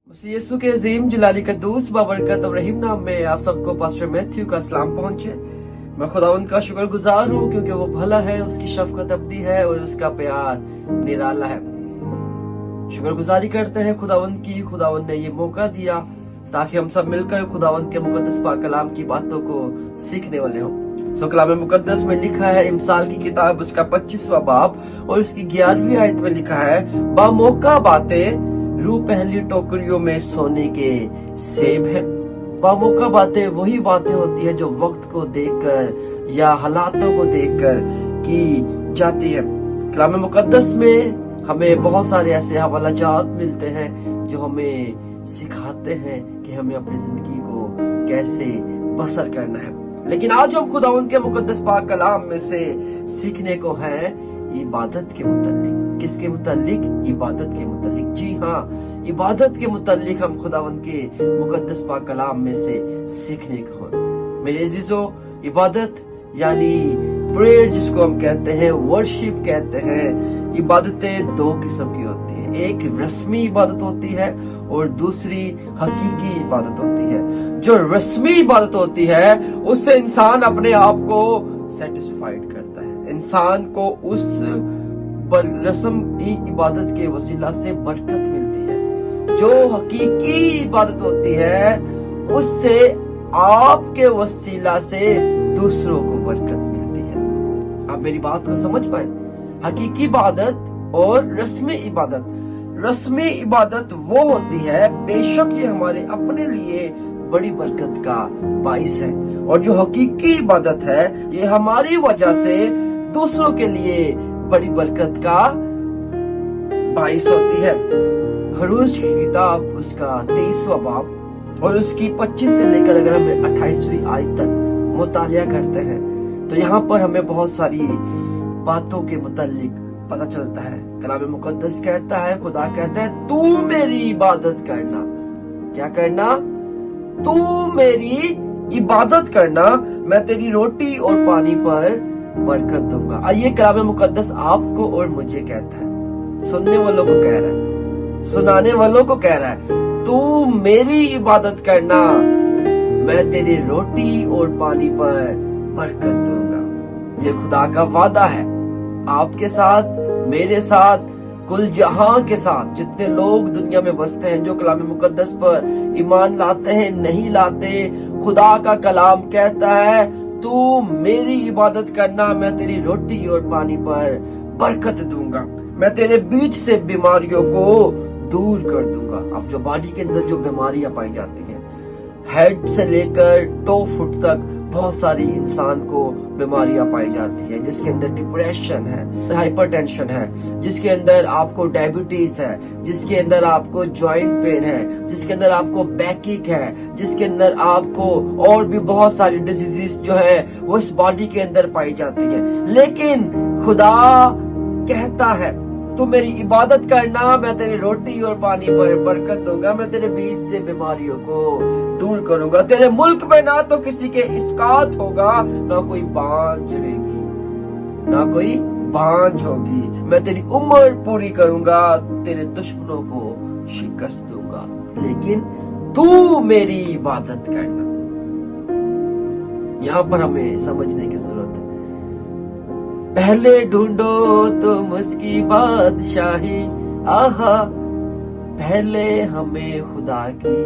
मसीह यीशु के अजीम जलाली कद्दूस बाबरकत और रहीम नाम में आप सबको पास्टर मैथ्यू का सलाम पहुंचे। मैं खुदावंद का शुक्रगुजार हूँ क्योंकि वो भला है, उसकी शफकत अब्दी है और उसका प्यार निराला है। शुक्रगुजारी करते हैं खुदावंद की। खुदावंद ने ये मौका दिया ताकि हम सब मिलकर खुदावंद के मुकद्दस पाक कलाम की बातों को सीखने वाले हों। सो कलाम मुकद्दस में लिखा है, इमसाल की किताब उसका 25वां बाब और उसकी 11वीं आयत में लिखा है, बामौका बातें रूह पहली टोकरियों में सोने के सेब है। बामौका बातें वही बातें होती है जो वक्त को देखकर या हालातों को देखकर की जाती है। कलाम मुकद्दस में हमें बहुत सारे ऐसे हवालाजात मिलते हैं जो हमें सिखाते हैं कि हमें अपनी जिंदगी को कैसे बसर करना है। लेकिन आज हम खुदावंद के मुकद्दस पाक कलाम में से सीखने को है इबादत के मुतालिक। किसके मुतालिक? इबादत के मुतालिक। जी हाँ, इबादत के मुतालिक हम खुदावंद के मुकद्दस पाक कलाम में से सीखने को है। मेरे अजीजों, इबादत यानी प्रेयर जिसको हम कहते हैं, वर्शिप कहते हैं, इबादतें दो किस्म की होती है। एक रस्मी इबादत होती है और दूसरी हकीकी इबादत होती है। जो रस्मी इबादत होती है उससे इंसान अपने आप को सेटिस्फाइड करता है, इंसान को उस रस्म की इबादत के वसीला से बरकत मिलती है। जो हकीकी इबादत होती है उससे आपके वसीला से दूसरों को बरकत मिलती है। आप मेरी बात को समझ पाए? हकीकी इबादत और रस्मी इबादत। रस्मी इबादत वो होती है, बेशक ये हमारे अपने लिए बड़ी बरकत का बाइस है, और जो हकीकी इबादत है ये हमारी वजह से दूसरों के लिए बड़ी बरकत का बाइस होती है। खरूज की किताब उसका 23वां बाब और उसकी 25 से लेकर अगर हम 28वीं आयत तक मुतालिया करते हैं तो यहाँ पर हमें बहुत सारी बातों के मुतालिक पता चलता है। कलाम मुकद्दस कहता है, खुदा कहता है, तू मेरी इबादत करना। क्या करना? तू मेरी इबादत करना, मैं तेरी रोटी और पानी पर बरकत दूंगा। आइए, कलाम मुकद्दस आपको और मुझे कहता है, सुनने वालों को कह रहा है, सुनाने वालों को कह रहा है, तू मेरी इबादत करना, मैं तेरी रोटी और पानी पर बरकत दूंगा। ये खुदा का वादा है आपके साथ, मेरे साथ, कुल जहां के साथ। जितने लोग दुनिया में बसते हैं जो कलाम मुकद्दस पर ईमान लाते हैं, नहीं लाते, खुदा का कलाम कहता है, तू मेरी इबादत करना, मैं तेरी रोटी और पानी पर बरकत दूंगा, मैं तेरे बीच से बीमारियों को दूर कर दूंगा। अब जो बॉडी के अंदर जो बीमारियां पाई जाती हैं, हेड से लेकर टो फुट तक बहुत सारी इंसान को बीमारियां पाई जाती है, जिसके अंदर डिप्रेशन है, हाइपरटेंशन है, जिसके अंदर आपको डायबिटीज है, जिसके अंदर आपको जॉइंट पेन है, जिसके अंदर आपको बैकिक है, जिसके अंदर आपको और भी बहुत सारी डिजीजेस जो है वो इस बॉडी के अंदर पाई जाती है। लेकिन खुदा कहता है, तू मेरी इबादत करना, मैं तेरी रोटी और पानी पर बरकत दूंगा, मैं तेरे बीच से बीमारियों को दूर करूंगा। तेरे मुल्क में ना तो किसी के इसकात होगा, ना कोई बांझ रहेगी, ना कोई बांझ होगी। मैं तेरी उम्र पूरी करूंगा, तेरे दुश्मनों को शिकस्त दूंगा, लेकिन तू मेरी इबादत करना। यहाँ पर हमें समझने की जरूरत है। पहले ढूंढो तुम उसकी बादशाही, आहा, पहले हमें खुदा की